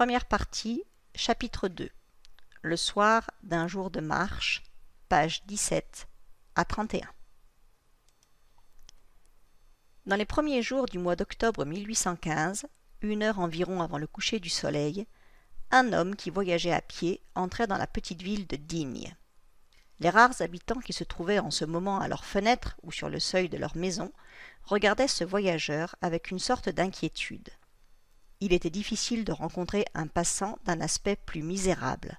Première partie, chapitre 2. Le soir d'un jour de marche, pages 17 à 31. Dans les premiers jours du mois d'octobre 1815, 1 heure environ avant le coucher du soleil, un homme qui voyageait à pied entrait dans la petite ville de Digne. Les rares habitants qui se trouvaient en ce moment à leurs fenêtres ou sur le seuil de leur maison regardaient ce voyageur avec une sorte d'inquiétude. Il était difficile de rencontrer un passant d'un aspect plus misérable.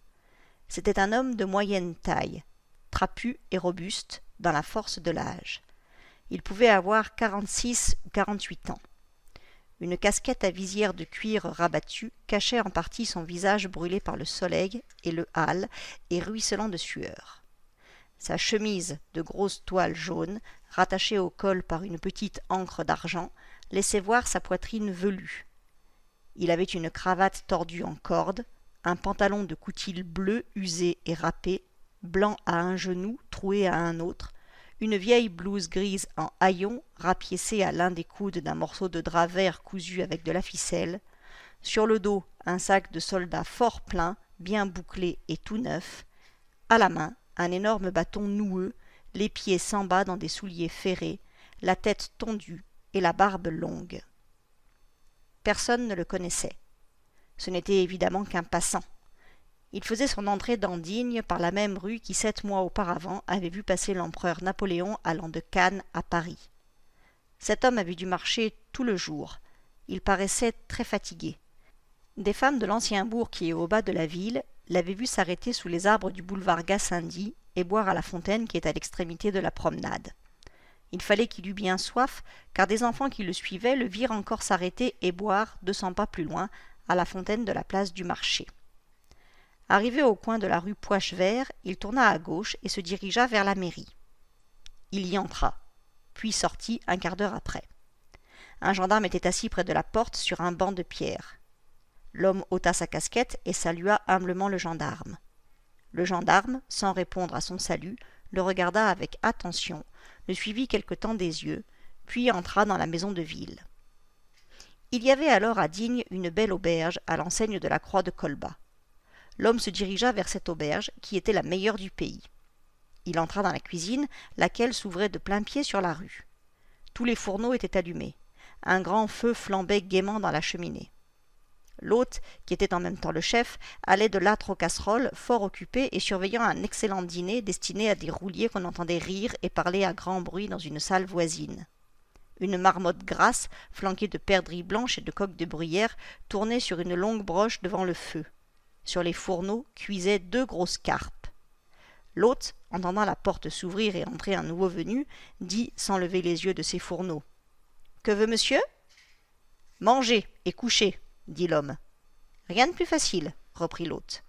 C'était un homme de moyenne taille, trapu et robuste dans la force de l'âge. Il pouvait avoir 46 ou 48 ans. Une casquette à visière de cuir rabattu cachait en partie son visage brûlé par le soleil et le hâle et ruisselant de sueur. Sa chemise de grosse toile jaune, rattachée au col par une petite ancre d'argent, laissait voir sa poitrine velue. Il avait une cravate tordue en corde, un pantalon de coutil bleu usé et râpé, blanc à un genou, troué à un autre, une vieille blouse grise en haillons rapiécée à l'un des coudes d'un morceau de drap vert cousu avec de la ficelle, sur le dos un sac de soldat fort plein, bien bouclé et tout neuf, à la main un énorme bâton noueux, les pieds sans bas dans des souliers ferrés, la tête tondue et la barbe longue. Personne ne le connaissait. Ce n'était évidemment qu'un passant. Il faisait son entrée dans Digne par la même rue qui 7 mois auparavant avait vu passer l'empereur Napoléon allant de Cannes à Paris. Cet homme avait dû marcher tout le jour. Il paraissait très fatigué. Des femmes de l'ancien bourg qui est au bas de la ville l'avaient vu s'arrêter sous les arbres du boulevard Gassendi et boire à la fontaine qui est à l'extrémité de la promenade. Il fallait qu'il eût bien soif, car des enfants qui le suivaient le virent encore s'arrêter et boire, 200 pas plus loin, à la fontaine de la place du marché. Arrivé au coin de la rue Poichevert, il tourna à gauche et se dirigea vers la mairie. Il y entra, puis sortit un quart d'heure après. Un gendarme était assis près de la porte sur un banc de pierre. L'homme ôta sa casquette et salua humblement le gendarme. Le gendarme, sans répondre à son salut, le regarda avec attention, le suivit quelque temps des yeux, puis entra dans la maison de ville. Il y avait alors à Digne une belle auberge à l'enseigne de la croix de Colbas. L'homme se dirigea vers cette auberge, qui était la meilleure du pays. Il entra dans la cuisine, laquelle s'ouvrait de plain-pied sur la rue. Tous les fourneaux étaient allumés. Un grand feu flambait gaiement dans la cheminée. L'hôte, qui était en même temps le chef, allait de l'âtre aux casseroles, fort occupé et surveillant un excellent dîner destiné à des rouliers qu'on entendait rire et parler à grand bruit dans une salle voisine. Une marmotte grasse, flanquée de perdrix blanches et de coques de bruyère, tournait sur une longue broche devant le feu. Sur les fourneaux cuisaient 2 grosses carpes. L'hôte, entendant la porte s'ouvrir et entrer un nouveau venu, dit sans lever les yeux de ses fourneaux. « Que veut monsieur ?»« Manger et coucher, » dit l'homme. « Rien de plus facile, » reprit l'hôte.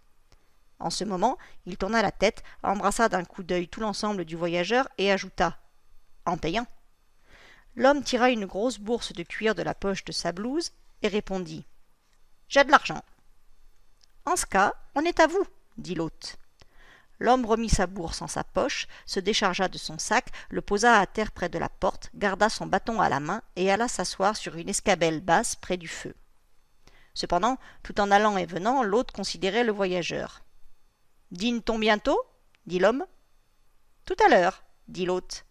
En ce moment, il tourna la tête, embrassa d'un coup d'œil tout l'ensemble du voyageur et ajouta « En payant ». L'homme tira une grosse bourse de cuir de la poche de sa blouse et répondit « J'ai de l'argent. »« En ce cas, on est à vous, » dit l'hôte. L'homme remit sa bourse en sa poche, se déchargea de son sac, le posa à terre près de la porte, garda son bâton à la main et alla s'asseoir sur une escabelle basse près du feu. Cependant, tout en allant et venant, l'hôte considérait le voyageur. « Dîne-t-on bientôt ?» dit l'homme. « Tout à l'heure, » dit l'hôte.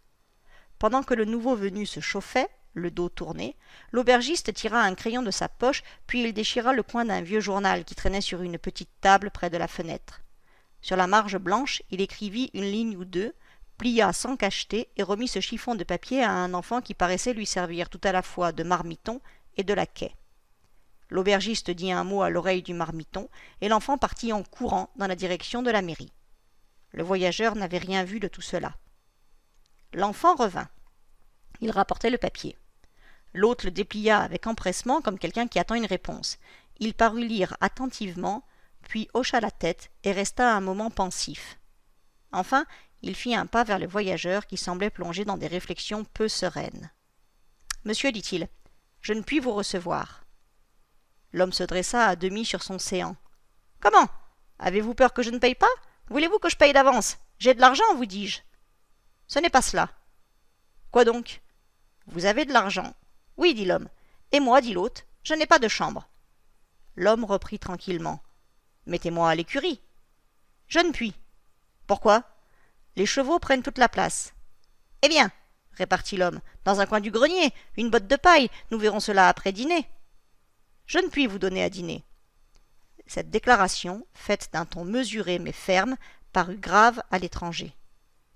Pendant que le nouveau venu se chauffait, le dos tourné, l'aubergiste tira un crayon de sa poche, puis il déchira le coin d'un vieux journal qui traînait sur une petite table près de la fenêtre. Sur la marge blanche, il écrivit une ligne ou deux, plia sans cacheter et remit ce chiffon de papier à un enfant qui paraissait lui servir tout à la fois de marmiton et de laquais. L'aubergiste dit un mot à l'oreille du marmiton, et l'enfant partit en courant dans la direction de la mairie. Le voyageur n'avait rien vu de tout cela. L'enfant revint. Il rapportait le papier. L'hôte le déplia avec empressement comme quelqu'un qui attend une réponse. Il parut lire attentivement, puis hocha la tête et resta un moment pensif. Enfin, il fit un pas vers le voyageur qui semblait plongé dans des réflexions peu sereines. « Monsieur, dit-il, je ne puis vous recevoir. » L'homme se dressa à demi sur son séant. « Comment ? Avez-vous peur que je ne paye pas ? Voulez-vous que je paye d'avance ? J'ai de l'argent, vous dis-je. » « Ce n'est pas cela. »« Quoi donc ? » ?»« Vous avez de l'argent. »« Oui, dit l'homme. Et moi, dit l'hôte, je n'ai pas de chambre. » L'homme reprit tranquillement. « Mettez-moi à l'écurie. »« Je ne puis. »« Pourquoi ? » ?»« Les chevaux prennent toute la place. »« Eh bien, répartit l'homme, dans un coin du grenier, une botte de paille, nous verrons cela après dîner. »« Je ne puis vous donner à dîner. » Cette déclaration, faite d'un ton mesuré mais ferme, parut grave à l'étranger.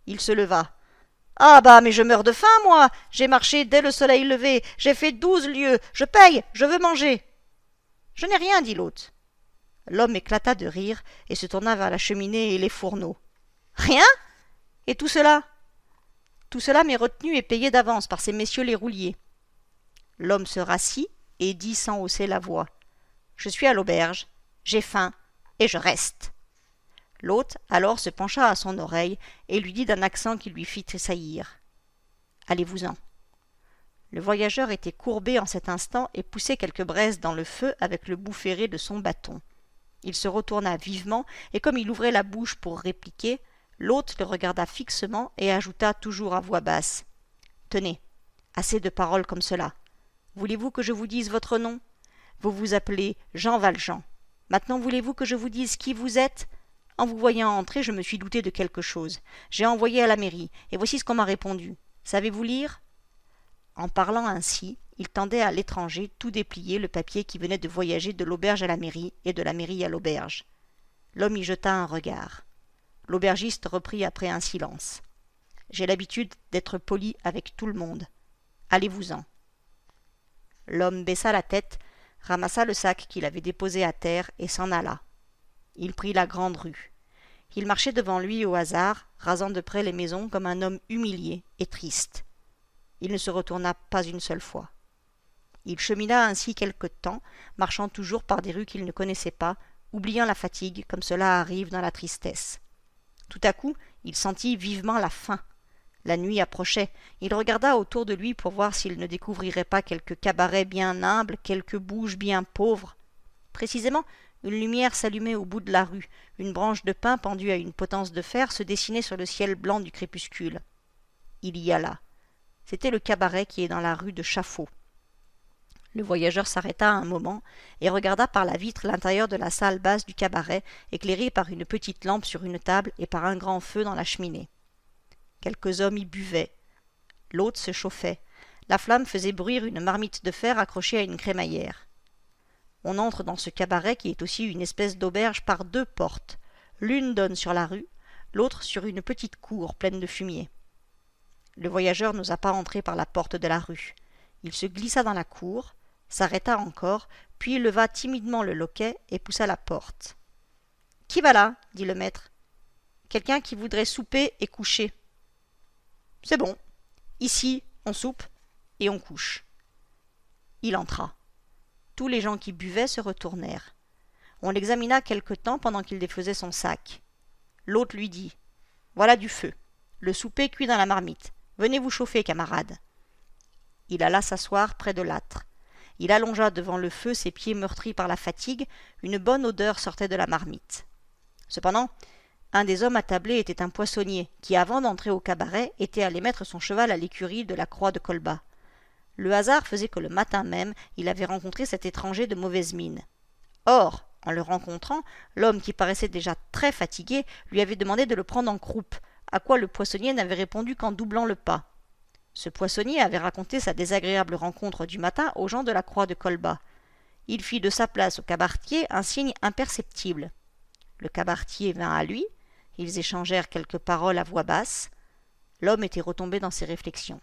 Il se leva. « Ah bah, mais je meurs de faim, moi. J'ai marché dès le soleil levé, j'ai fait 12 lieues, je paye, je veux manger. »« Je n'ai rien, dit l'hôte. » L'homme éclata de rire et se tourna vers la cheminée et les fourneaux. « Rien ? Et tout cela ? » ?»« Tout cela m'est retenu et payé d'avance par ces messieurs les rouliers. » L'homme se rassit et dit sans hausser la voix. « Je suis à l'auberge, j'ai faim et je reste. » L'hôte alors se pencha à son oreille et lui dit d'un accent qui lui fit tressaillir. « Allez-vous-en. » Le voyageur était courbé en cet instant et poussait quelques braises dans le feu avec le bout ferré de son bâton. Il se retourna vivement, et comme il ouvrait la bouche pour répliquer, l'hôte le regarda fixement et ajouta toujours à voix basse. « Tenez, assez de paroles comme cela. Voulez-vous que je vous dise votre nom ? Vous vous appelez Jean Valjean. Maintenant voulez-vous que je vous dise qui vous êtes ? En vous voyant entrer, je me suis douté de quelque chose. J'ai envoyé à la mairie, et voici ce qu'on m'a répondu. Savez-vous lire ? » En parlant ainsi, il tendait à l'étranger tout déplié le papier qui venait de voyager de l'auberge à la mairie et de la mairie à l'auberge. L'homme y jeta un regard. L'aubergiste reprit après un silence. « J'ai l'habitude d'être poli avec tout le monde. Allez-vous-en. » L'homme baissa la tête, ramassa le sac qu'il avait déposé à terre et s'en alla. Il prit la grande rue. Il marchait devant lui au hasard, rasant de près les maisons comme un homme humilié et triste. Il ne se retourna pas une seule fois. Il chemina ainsi quelque temps, marchant toujours par des rues qu'il ne connaissait pas, oubliant la fatigue comme cela arrive dans la tristesse. Tout à coup, il sentit vivement la faim. La nuit approchait. Il regarda autour de lui pour voir s'il ne découvrirait pas quelque cabaret bien humble, quelque bouge bien pauvre. Précisément, une lumière s'allumait au bout de la rue. Une branche de pin pendue à une potence de fer se dessinait sur le ciel blanc du crépuscule. Il y alla. C'était le cabaret qui est dans la rue de Chaffaut. Le voyageur s'arrêta un moment et regarda par la vitre l'intérieur de la salle basse du cabaret, éclairée par une petite lampe sur une table et par un grand feu dans la cheminée. Quelques hommes y buvaient. L'hôte se chauffait. La flamme faisait bruire une marmite de fer accrochée à une crémaillère. On entre dans ce cabaret qui est aussi une espèce d'auberge par 2 portes. L'une donne sur la rue, l'autre sur une petite cour pleine de fumier. Le voyageur n'osa pas entrer par la porte de la rue. Il se glissa dans la cour, s'arrêta encore, puis leva timidement le loquet et poussa la porte. « Qui va là ?» dit le maître. « Quelqu'un qui voudrait souper et coucher. »« C'est bon. Ici, on soupe et on couche. » Il entra. Tous les gens qui buvaient se retournèrent. On l'examina quelque temps pendant qu'il défaisait son sac. L'hôte lui dit « Voilà du feu. Le souper cuit dans la marmite. Venez vous chauffer, camarade. » Il alla s'asseoir près de l'âtre. Il allongea devant le feu ses pieds meurtris par la fatigue. Une bonne odeur sortait de la marmite. Cependant, un des hommes attablés était un poissonnier qui, avant d'entrer au cabaret, était allé mettre son cheval à l'écurie de la Croix de Colbas. Le hasard faisait que le matin même, il avait rencontré cet étranger de mauvaise mine. Or, en le rencontrant, l'homme qui paraissait déjà très fatigué lui avait demandé de le prendre en croupe, à quoi le poissonnier n'avait répondu qu'en doublant le pas. Ce poissonnier avait raconté sa désagréable rencontre du matin aux gens de la Croix de Colbas. Il fit de sa place au cabaretier un signe imperceptible. Le cabaretier vint à lui, ils échangèrent quelques paroles à voix basse. L'homme était retombé dans ses réflexions.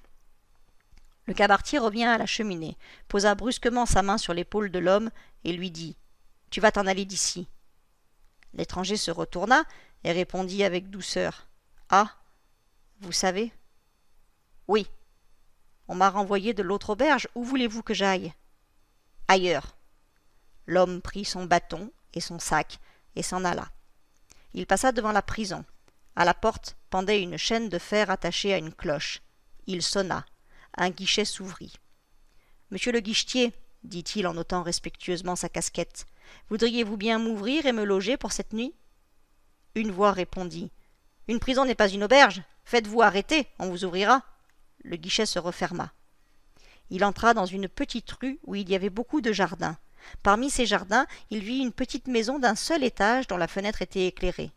Le cabaretier revint à la cheminée, posa brusquement sa main sur l'épaule de l'homme et lui dit « Tu vas t'en aller d'ici. » L'étranger se retourna et répondit avec douceur « Ah, vous savez ?»« Oui. On m'a renvoyé de l'autre auberge. Où voulez-vous que j'aille ? » ?»« Ailleurs. » L'homme prit son bâton et son sac et s'en alla. Il passa devant la prison. À la porte pendait une chaîne de fer attachée à une cloche. Il sonna. Un guichet s'ouvrit. « Monsieur le guichetier, » dit-il en ôtant respectueusement sa casquette, « voudriez-vous bien m'ouvrir et me loger pour cette nuit ?» Une voix répondit. « Une prison n'est pas une auberge. Faites-vous arrêter, on vous ouvrira. » Le guichet se referma. Il entra dans une petite rue où il y avait beaucoup de jardins. Parmi ces jardins, il vit une petite maison d'un seul étage dont la fenêtre était éclairée.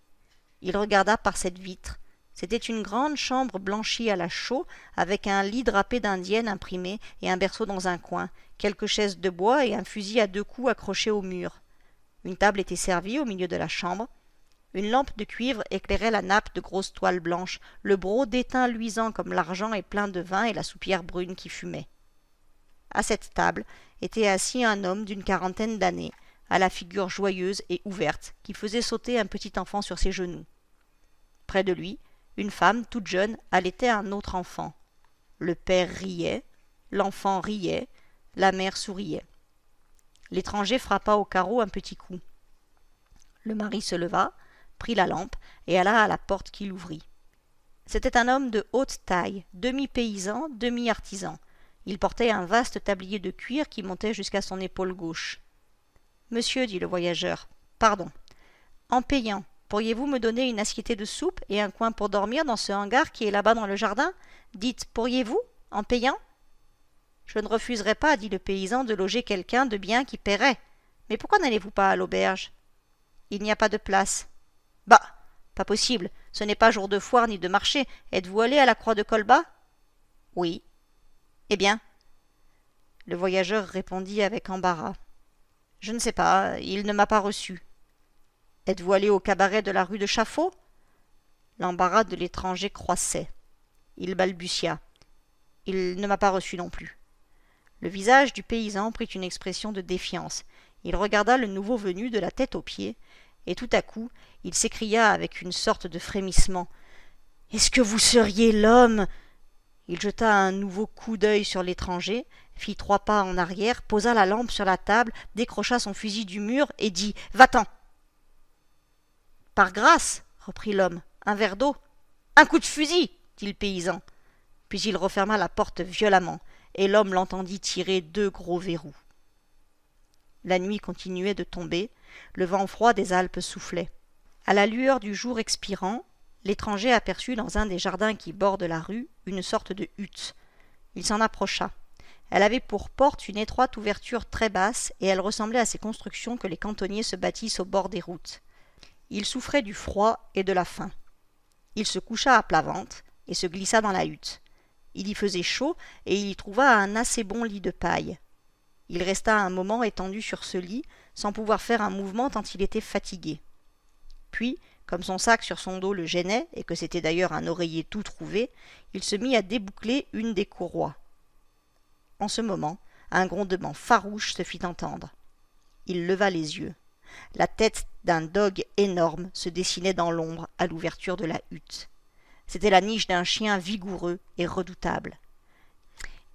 Il regarda par cette vitre. C'était une grande chambre blanchie à la chaux, avec un lit drapé d'indienne imprimé et un berceau dans un coin, quelques chaises de bois et un fusil à 2 coups accroché au mur. Une table était servie au milieu de la chambre. Une lampe de cuivre éclairait la nappe de grosses toiles blanches, le broc d'étain luisant comme l'argent et plein de vin et la soupière brune qui fumait. À cette table était assis un homme d'une 40aine d'années, à la figure joyeuse et ouverte, qui faisait sauter un petit enfant sur ses genoux. Près de lui, une femme toute jeune allaitait un autre enfant. Le père riait, l'enfant riait, la mère souriait. L'étranger frappa au carreau un petit coup. Le mari se leva, prit la lampe et alla à la porte qu'il ouvrit. C'était un homme de haute taille, demi-paysan, demi-artisan. Il portait un vaste tablier de cuir qui montait jusqu'à son épaule gauche. « Monsieur, dit le voyageur, pardon. En payant, pourriez-vous me donner une assiette de soupe et un coin pour dormir dans ce hangar qui est là-bas dans le jardin? Dites, pourriez-vous, en payant? » « Je ne refuserai pas, dit le paysan, de loger quelqu'un de bien qui paierait. Mais pourquoi n'allez-vous pas à l'auberge? Il n'y a pas de place. Bah, pas possible, ce n'est pas jour de foire ni de marché. Êtes-vous allé à la croix de Colbas? Oui. Eh bien? Le voyageur répondit avec embarras. Je ne sais pas, il ne m'a pas reçu. Êtes-vous allé au cabaret de la rue de Chaffaut? L'embarras de l'étranger croissait. Il balbutia. Il ne m'a pas reçu non plus. Le visage du paysan prit une expression de défiance. Il regarda le nouveau venu de la tête aux pieds, et tout à coup, il s'écria avec une sorte de frémissement. « Est-ce que vous seriez l'homme ?» Il jeta un nouveau coup d'œil sur l'étranger, fit 3 pas en arrière, posa la lampe sur la table, décrocha son fusil du mur et dit « Va-t'en !»« Par grâce, reprit l'homme, un verre d'eau. Un coup de fusil, dit le paysan. Puis il referma la porte violemment, et l'homme l'entendit tirer 2 gros verrous. La nuit continuait de tomber, le vent froid des Alpes soufflait. À la lueur du jour expirant, l'étranger aperçut dans un des jardins qui bordent la rue une sorte de hutte. Il s'en approcha. Elle avait pour porte une étroite ouverture très basse, et elle ressemblait à ces constructions que les cantonniers se bâtissent au bord des routes. Il souffrait du froid et de la faim. Il se coucha à plat ventre et se glissa dans la hutte. Il y faisait chaud, et il y trouva un assez bon lit de paille. Il resta un moment étendu sur ce lit, sans pouvoir faire un mouvement tant il était fatigué. Puis, comme son sac sur son dos le gênait, et que c'était d'ailleurs un oreiller tout trouvé, il se mit à déboucler une des courroies. En ce moment, un grondement farouche se fit entendre. Il leva les yeux. La tête d'un dogue énorme se dessinait dans l'ombre à l'ouverture de la hutte. C'était la niche d'un chien vigoureux et redoutable.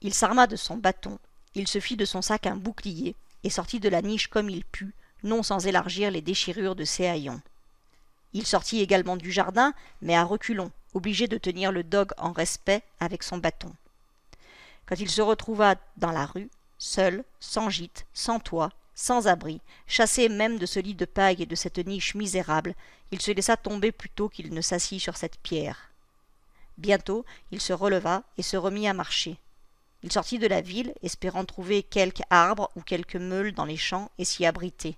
Il s'arma de son bâton, il se fit de son sac un bouclier, et sortit de la niche comme il put, non sans élargir les déchirures de ses haillons. Il sortit également du jardin, mais à reculons, obligé de tenir le dogue en respect avec son bâton. Quand il se retrouva dans la rue, seul, sans gîte, sans toit, sans abri, chassé même de ce lit de paille et de cette niche misérable, il se laissa tomber plutôt qu'il ne s'assit sur cette pierre. Bientôt, il se releva et se remit à marcher. Il sortit de la ville, espérant trouver quelque arbre ou quelque meule dans les champs et s'y abriter.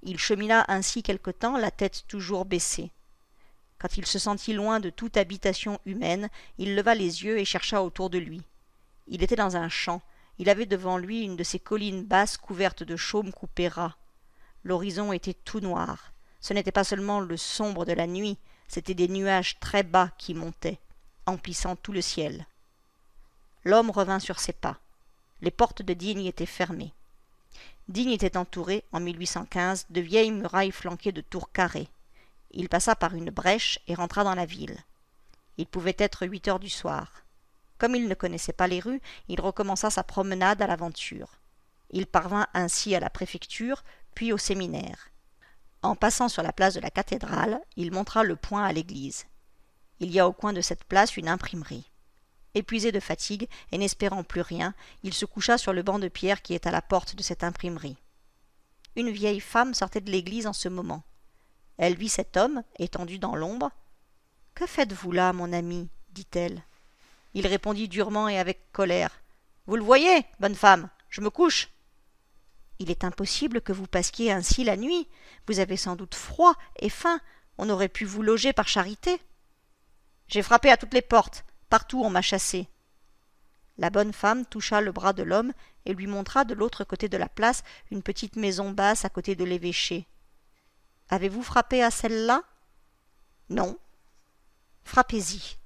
Il chemina ainsi quelque temps, la tête toujours baissée. Quand il se sentit loin de toute habitation humaine, il leva les yeux et chercha autour de lui. Il était dans un champ. Il avait devant lui une de ces collines basses couvertes de chaume coupé ras. L'horizon était tout noir. Ce n'était pas seulement le sombre de la nuit, c'étaient des nuages très bas qui montaient, emplissant tout le ciel. L'homme revint sur ses pas. Les portes de Digne étaient fermées. Digne était entouré, en 1815, de vieilles murailles flanquées de tours carrées. Il passa par une brèche et rentra dans la ville. Il pouvait être 8 heures du soir. Comme il ne connaissait pas les rues, il recommença sa promenade à l'aventure. Il parvint ainsi à la préfecture, puis au séminaire. En passant sur la place de la cathédrale, il montra le poing à l'église. Il y a au coin de cette place une imprimerie. Épuisé de fatigue et n'espérant plus rien, il se coucha sur le banc de pierre qui est à la porte de cette imprimerie. Une vieille femme sortait de l'église en ce moment. Elle vit cet homme, étendu dans l'ombre. « Que faites-vous là, mon ami ?» dit-elle. Il répondit durement et avec colère. « Vous le voyez, bonne femme, je me couche. » Il est impossible que vous passiez ainsi la nuit. Vous avez sans doute froid et faim. On aurait pu vous loger par charité. J'ai frappé à toutes les portes. Partout on m'a chassé. La bonne femme toucha le bras de l'homme et lui montra de l'autre côté de la place une petite maison basse à côté de l'évêché. Avez-vous frappé à celle-là? Non. Frappez-y.